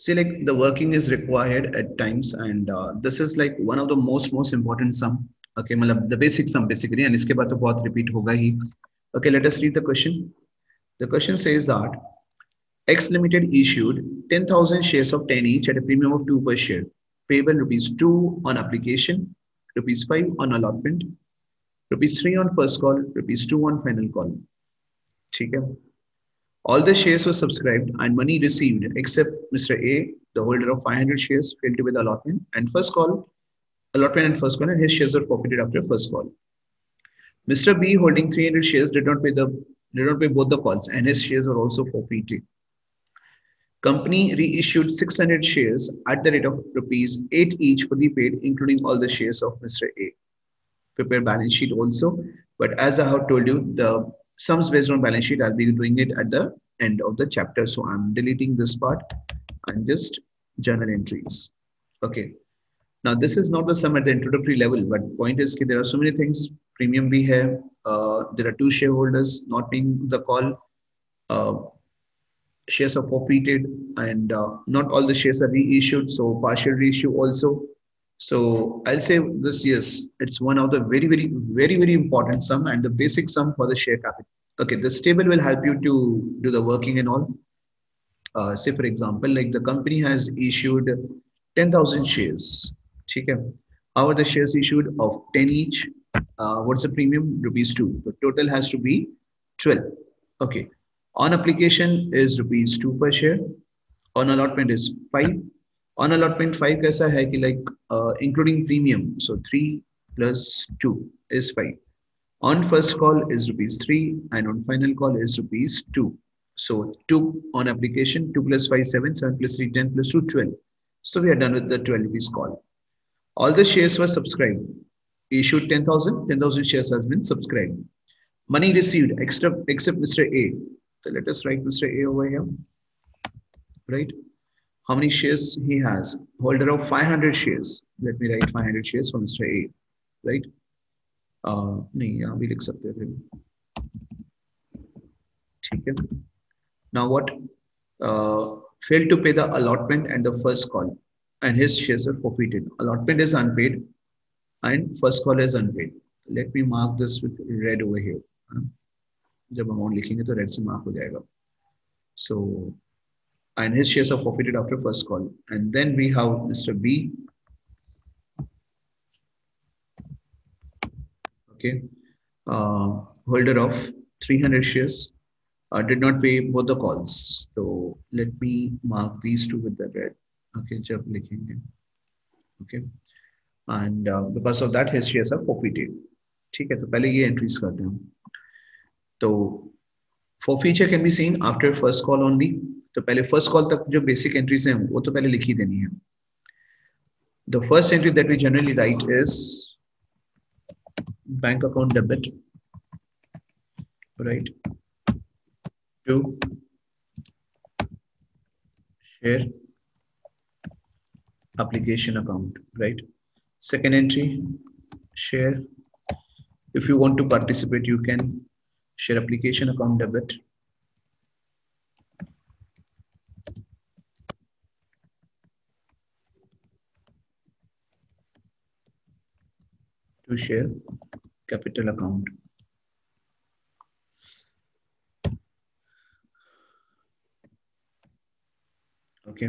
See, like the working is required at times, and this is like one of the most important sum. Okay, मतलब the basic sum basically, and इसके बाद तो बहुत repeat होगा ही. Okay, let us read the question. The question says that X Limited issued 10,000 shares of 10 each at a premium of 2 per share, payable rupees 2 on application, rupees 5 on allotment, rupees 3 on first call, rupees 2 on final call. ठीक है. All the shares were subscribed and money received except Mr. A, the holder of 500 shares, failed to pay the allotment and first call, allotment and first call, and his shares were forfeited after first call. Mr. B, holding 300 shares, did not pay both the calls, and his shares were also forfeited. Company reissued 600 shares at the rate of rupees 8 each fully paid, including all the shares of Mr. A. Prepare balance sheet also, but as I have told you, the sums based on balance sheet, I'll be doing it at the end of the chapter. So I'm deleting this part and just journal entries. Okay. Now this is not the sum at the introductory level, but point is that there are so many things. Premium we have. There are 2 shareholders not paying the call. Shares are forfeited, and not all the shares are reissued. So partial reissue also. So I'll say this, yes, it's one of the very important sum and the basic sum for the share capital. Okay, this table will help you to do the working and all. Say for example, like the company has issued 10,000 shares. Okay. How are the shares issued of 10 each? What's the premium? Rupees 2. The total has to be 12. Okay. On application is rupees 2 per share. On allotment is 5. On allotment 5 kaisa hai ki like including premium. So 3 plus 2 is 5. On first call is rupees 3 and on final call is rupees 2. So 2 on application, 2 plus 5, 7, 7 plus 3, 10 plus 2, 12. So we are done with the 12 rupees call. All the shares were subscribed. Issued 10,000, 10,000 shares has been subscribed. Money received except Mr. A. So let us write Mr. A over here. Right? How many shares he has? Holder of 500 shares. Let me write 500 shares for Mr. A. Right? नहीं यहाँ भी लिख सकते थे. ठीक है. Now what? Failed to pay the allotment and the first call, and his shares are forfeited. Allotment is unpaid, and first call is unpaid. Let me mark this with red over here. जब amount लिखेंगे तो red से mark हो जाएगा. So, and his shares are forfeited after first call. And then we have Mr. B. Okay, holder of 300 shares. Did not pay both the calls. So let me mark these two with the red. Okay, जब लिखेंगे. Okay, and because of that his shares are forfeited. ठीक है, तो पहले ये entries करते हैं. तो forfeiture can be seen after first call only. तो पहले first call तक जो basic entries हैं वो तो पहले लिख ही देनी है. The first entry that we generally write is bank account debit, right? To share application account, right? Second entry, share. If you want to participate, you can share application account debit. To share capital account. Okay.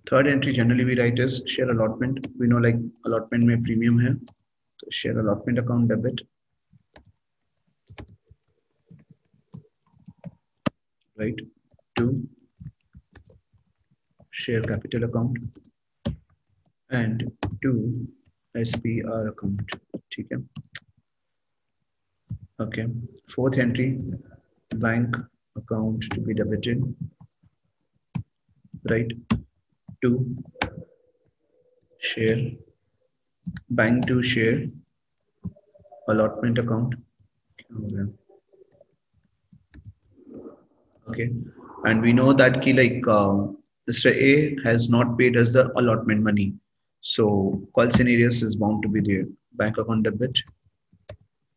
Third entry generally we write is share allotment. We know like allotment में premium है, so share allotment account debit. Right. To share capital account and to SPR account. ठीक है. Okay. Fourth entry, bank account to be debited. Right. To share, bank to share allotment account. Okay, and we know that ki like Mr. A has not paid us the allotment money, so call scenarios is bound to be there. Bank account debit,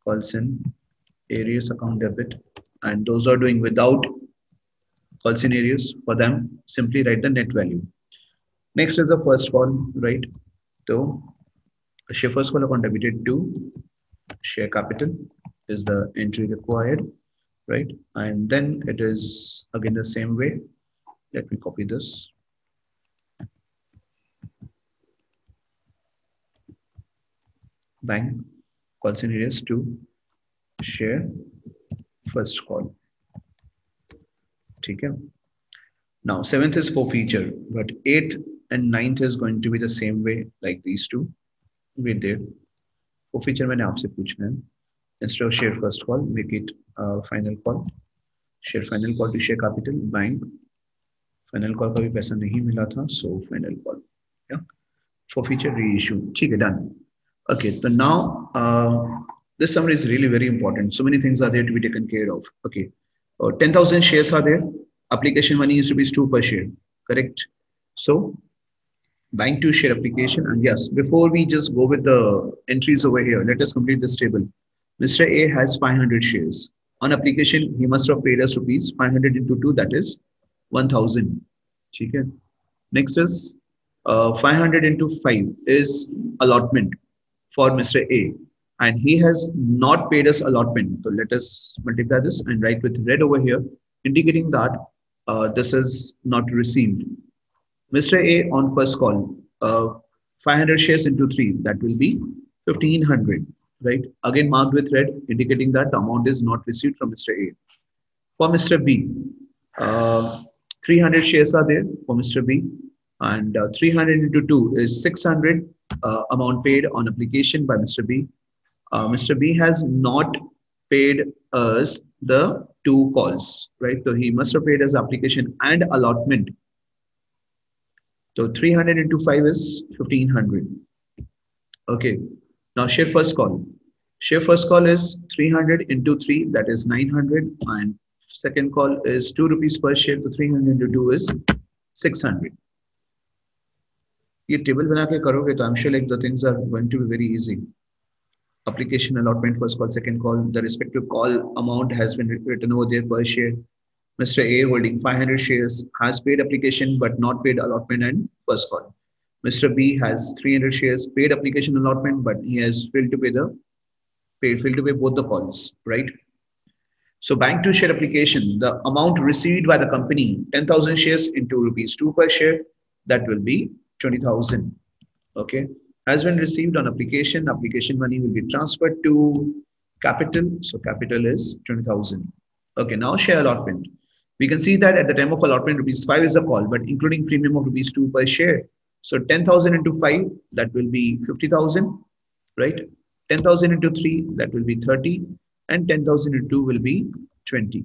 call scenarios account debit, and those are doing without call scenarios. For them, simply write the net value. Next is the first call, right? So share first call account debited to share capital is the entry required, right? And then it is again the same way. Let me copy this. Bank calls in areas to share first call. Okay. Now seventh is forfeiture, but eighth and ninth is going to be the same way like these two. We did. Forfeiture मैंने आपसे पूछना है. Instead of share first call, make it final call. Share final call to share capital bank. Final call का भी पैसा नहीं मिला था, so final call. Yeah. Forfeiture reissue. ठीक है, done. Okay, so now this summary is really very important. So many things are there to be taken care of. Okay, 10,000 shares are there. Application money is rupees 2 per share. Correct. So bank to share application. And yes, before we just go with the entries over here, let us complete this table. Mr. A has 500 shares. On application, he must have paid us rupees 500 into 2, that is 1,000. Okay. Next is 500 into 5 is allotment for Mr. A, and he has not paid us allotment. So let us multiply this and write with red over here, indicating that this is not received. Mr. A on first call, 500 shares into 3, that will be 1,500, right? Again marked with red, indicating that the amount is not received from Mr. A. For Mr. B, 300 shares are there for Mr. B, and 300 into 2 is 600 amount paid on application by Mr. B. Mr. B has not paid us the 2 calls, right? So he must have paid us application and allotment. So 300 into 5 is 1,500. Okay. Now share first call. Share first call is 300 into 3, that is 900, and second call is 2 rupees per share. So 300 into 2 is 600. ये table बना के करोगे तो I'm sure like the things are going to be very easy. Application allotment, first call, second call, the respective call amount has been written over there per share. Mr. A holding 500 shares has paid application but not paid allotment and first call. Mr. B has 300 shares, paid application allotment, but he has failed to pay both the calls, right? So bank to share application, the amount received by the company, 10,000 shares into rupees 2 per share, that will be 20,000. Okay, has been received on application. Application money will be transferred to capital. So capital is 20,000. Okay, now share allotment. We can see that at the time of allotment, rupees 5 is a call, but including premium of rupees 2 per share. So 10,000 into 5, that will be 50,000, right? 10,000 into 3, that will be 30, and 10,000 into 2 will be 20.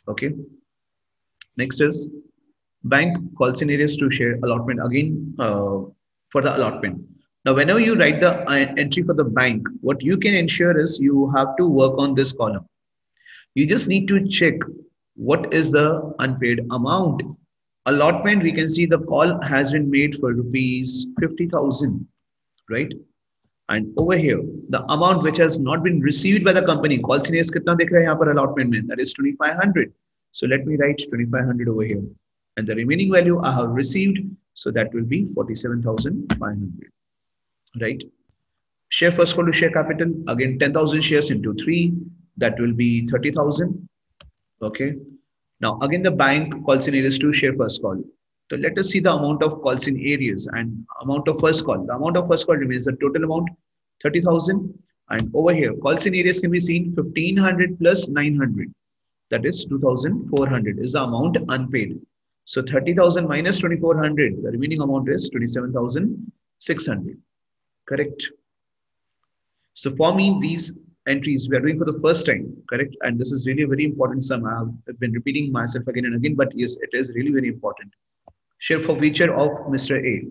Okay. Next is bank calls in areas to share allotment again for the allotment. Now, whenever you write the entry for the bank, what you can ensure is you have to work on this column. You just need to check what is the unpaid amount. Allotment, we can see the call has been made for rupees 50,000, right? And over here, the amount which has not been received by the company, call seniors kitna dekh rahe yahan par allotment mein, that is 2,500. So let me write 2,500 over here. And the remaining value I have received, so that will be 47,500, right? Share first call to share capital, again 10,000 shares into 3, that will be 30,000. Okay. Now again the bank calls in areas to share first call. So let us see the amount of calls in areas and amount of first call. The amount of first call remains the total amount 30,000, and over here calls in areas can be seen 1,500 plus 900, that is 2,400 is the amount unpaid. So 30,000 minus 2,400, the remaining amount is 27,600. Correct. So for me, these entries we are doing for the first time, correct? And this is really a very important sum. I've been repeating myself again and again, but yes, it is really very important. Share forfeiture of Mr. A.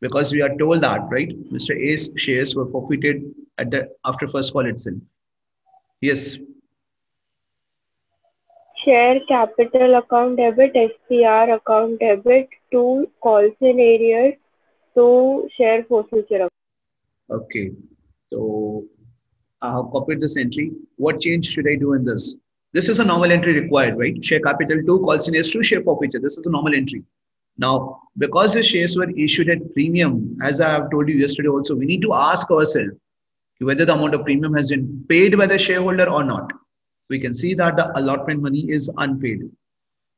Because we are told that, right? Mr. A's shares were forfeited at the after first call itself. Yes. Share capital account debit, SCR account debit to calls in areas to share forfeiture account. Okay. So I have copied this entry. What change should I do in this? This is a normal entry required, right? Share capital to calls in areas to share forfeiture. This is the normal entry. Now, because the shares were issued at premium, as I have told you yesterday also, we need to ask ourselves whether the amount of premium has been paid by the shareholder or not. We can see that the allotment money is unpaid.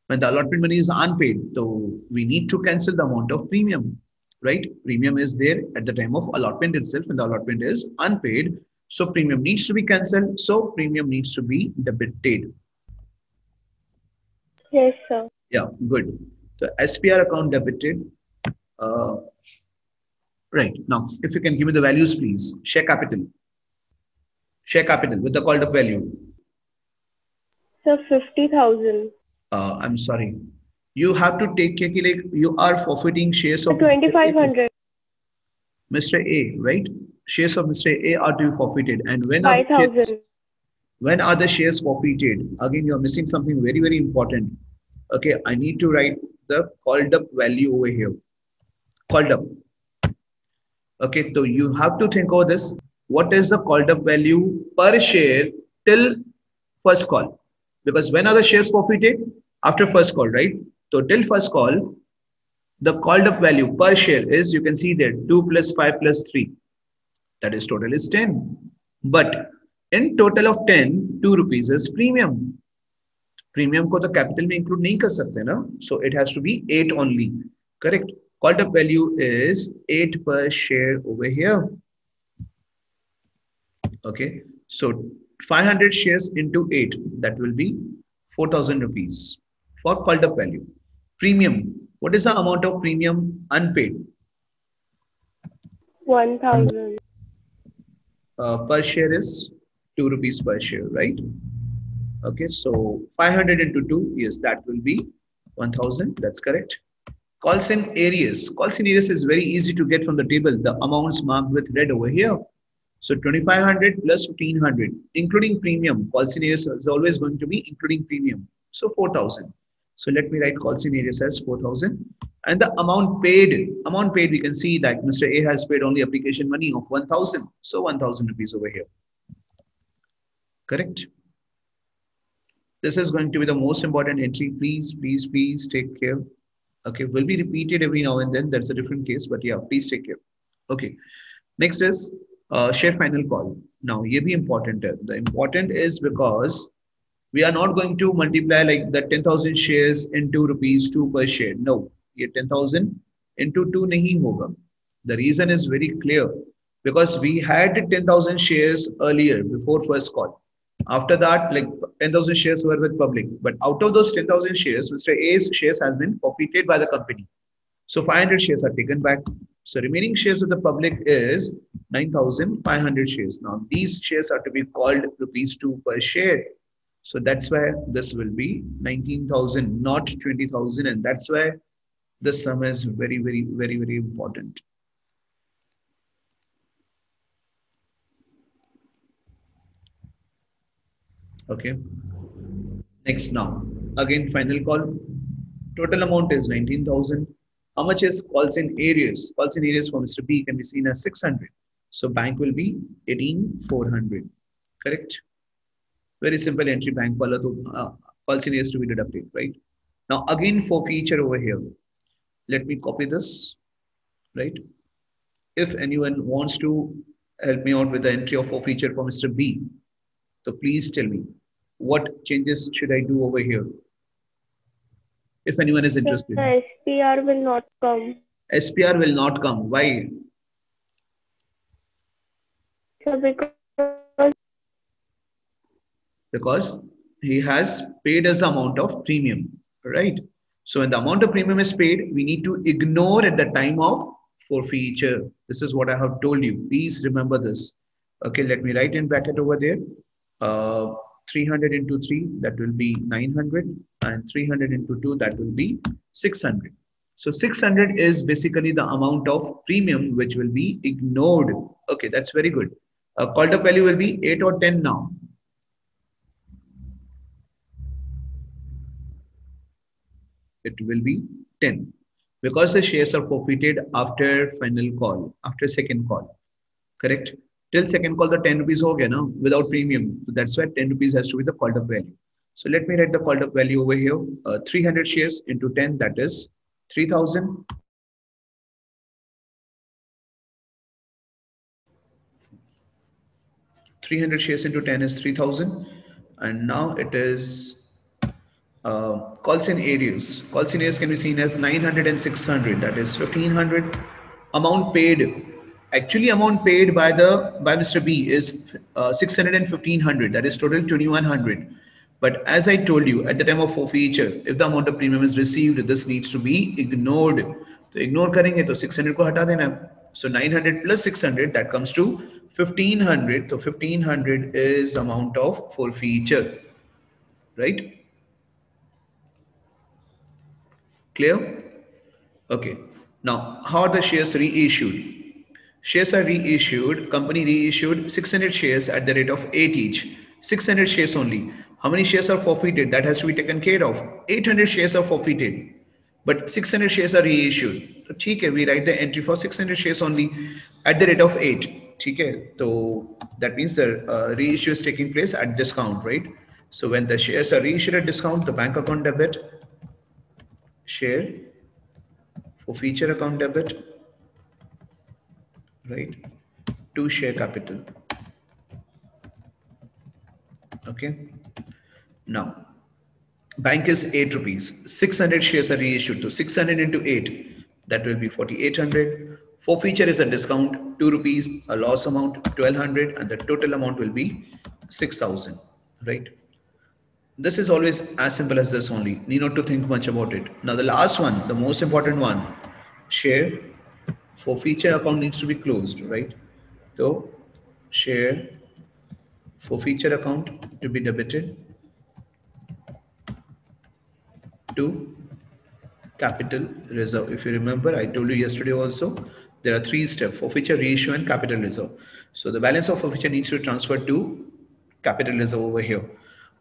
When the allotment money is unpaid, so we need to cancel the amount of premium, right? Premium is there at the time of allotment itself, and the allotment is unpaid. So premium needs to be cancelled. So premium needs to be debited. Yes, sir. Yeah, good. The SPR account debited. Uh, right. Now, if you can give me the values, please. Share capital. Share capital with the called up value. Sir, 50,000. I'm sorry. You have to take care, like you are forfeiting shares of Mr. A. 2,500. Mr. A, right? Shares of Mr. A are to be forfeited. And when are the shares? 5,000. When are the shares forfeited? Again, you are missing something very, very important. Okay, I need to write the called up value over here. Called up. Okay, so you have to think of this. What is the called up value per share till first call? Because when are the shares forfeited? After first call, right? So till first call, the called up value per share is, you can see there, 2 plus 5 plus 3. That is total is 10. But in total of 10, 2 rupees is premium. Premium को तो capital में include नहीं कर सकते ना. So it has to be 8 only. Correct. Called up value is 8 per share over here. Okay. So 500 shares into 8, that will be 4,000 rupees for called up value. Premium. What is the amount of premium unpaid? 1,000. Per share is 2 rupees per share, right? Okay, so 500 into 2, yes, that will be 1,000. That's correct. Calls in areas. Calls in areas is very easy to get from the table. The amounts marked with red over here. So 2,500 plus 1,500, including premium. Calls in areas is always going to be including premium. So 4,000. So let me write calls in areas as 4,000. And the amount paid, we can see that Mr. A has paid only application money of 1,000. So 1,000 rupees over here. Correct. This is going to be the most important entry. Please, please, please take care. Okay, will be repeated every now and then. That's a different case, but yeah, please take care. Okay, next is share final call. Now, ye bhi important hai. The important is because we are not going to multiply like the 10,000 shares into rupees 2 per share. No, ye 10,000 into 2 nahi hoga. The reason is very clear because we had 10,000 shares earlier before first call. After that, like 10,000 shares were with public, but out of those 10,000 shares, Mr. A's shares has been forfeited by the company. So 500 shares are taken back. So remaining shares of the public is 9,500 shares. Now these shares are to be called rupees 2 per share. So that's why this will be 19,000, not 20,000. And that's why this sum is very, very, very, very important. Okay. Next now, again, final call. Total amount is 19,000. How much is calls in areas? Calls in areas for Mr. B can be seen as 600. So bank will be 18,400. Correct? Very simple entry bank calls in areas to be deducted, right? Now again for feature over here. Let me copy this, right? If anyone wants to help me out with the entry of forfeiture for Mr. B, so please tell me what changes should I do over here? If anyone is interested. The SPR will not come. SPR will not come. Why? So because he has paid us the amount of premium, right? So when the amount of premium is paid, we need to ignore at the time of forfeiture. This is what I have told you. Please remember this. Okay, let me write in bracket over there. 300 into 3, that will be 900, and 300 into 2, that will be 600. So 600 is basically the amount of premium which will be ignored. Okay, that's very good. Called up value will be 8 or 10 now. It will be 10 because the shares are forfeited after final call, after second call. Correct? Till second call, the 10 rupees ho gaya na, without premium. So that's why 10 rupees has to be the called up value. So let me write the called up value over here. 300 shares into 10, that is 3,000. 300 shares into 10 is 3,000. And now it is calls in areas. Calls in areas can be seen as 900 and 600. That is 1,500. Amount paid. Actually, amount paid by Mr. B is 600 and 1,500. That is total 2,100. But as I told you, at the time of forfeiture, if the amount of premium is received, this needs to be ignored. So ignore करेंगे तो 600 को हटा देना. So 900 plus 600, that comes to 1,500. So 1,500 is amount of forfeiture, right? Clear? Okay. Now, how are the shares reissued? Shares are reissued. Company reissued 600 shares at the rate of 8 each. 600 shares only. How many shares are forfeited? That has to be taken care of. 800 shares are forfeited, but 600 shares are reissued. So, okay, we write the entry for 600 shares only at the rate of 8. Okay, so that means the reissue is taking place at discount, right? So when the shares are reissued at discount, the bank account debit, share, forfeiture account debit, right, to share capital. Okay. Now, bank is 8 rupees. 600 shares are reissued. So 600 into 8, that will be 4,800. Forfeiture is a discount, 2 rupees, a loss amount, 1,200, and the total amount will be 6,000, right? This is always as simple as this only. Need not to think much about it. Now, the last one, the most important one, share forfeiture account needs to be closed, right? So, share forfeiture account to be debited to capital reserve. If you remember, I told you yesterday also, there are 3 steps: forfeiture, reissue, and capital reserve. So the balance of forfeiture needs to be transferred to capital reserve over here.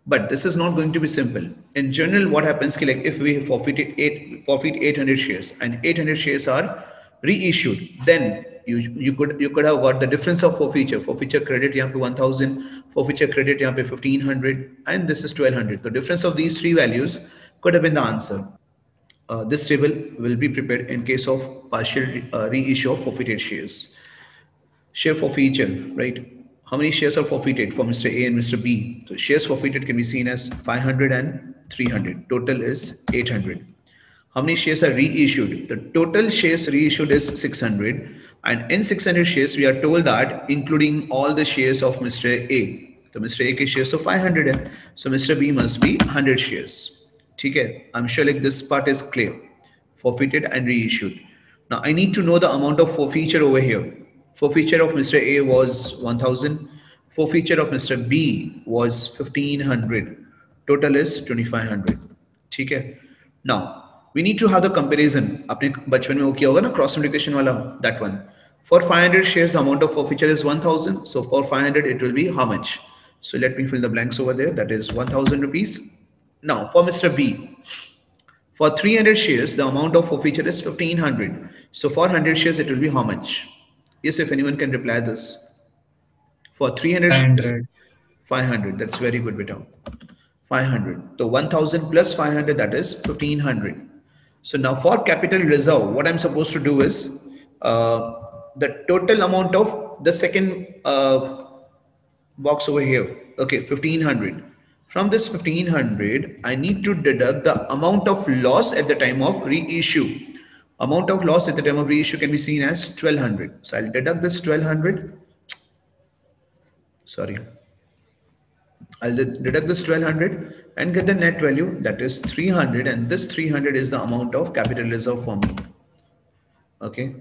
But this is not going to be simple. In general, what happens, like if we forfeit 800 shares and 800 shares are reissued, then you could have got the difference of forfeiture credit यहाँ पे 1,000, forfeiture credit यहाँ पे 1,500, and this is 1,200. The difference of these 3 values could have been the answer. This table will be prepared in case of partial reissue of forfeited shares. Share forfeiture, right? How many shares are forfeited for Mr. A and Mr. B? So shares forfeited can be seen as 500 and 300. Total is 800. How many shares are reissued? The total shares reissued is 600. And in 600 shares, we are told that including all the shares of Mr. A. So Mr. A के shares of 500 so Mr. B must be 100 shares. Okay, I'm sure like this part is clear. Forfeited and reissued. Now I need to know the amount of forfeiture over here. Forfeiture of Mr. A was 1,000. Forfeiture of Mr. B was 1,500. Total is 2,500. Okay. Now we need to have the comparison. अपने बचपन में वो किया होगा ना cross multiplication वाला, that one. For 500 shares, the amount of forfeiture is 1,000. So for 500, it will be how much? So let me fill the blanks over there. That is 1,000 rupees. Now for Mr. B, for 300 shares, the amount of forfeiture is 1,500. So for 100 shares, it will be how much? Yes, if anyone can reply this. For 300 shares, 500. 500. That's very good, beta. 500. So 1,000 plus 500, that is 1,500. So now for capital reserve, what I'm supposed to do is the total amount of the second box over here. Okay, 1,500. From this 1,500, I need to deduct the amount of loss at the time of reissue. Amount of loss at the time of reissue can be seen as 1,200. So I'll deduct this 1,200. Sorry. I'll deduct this 1,200 and get the net value, that is 300, and this 300 is the amount of capital reserve for me. Okay.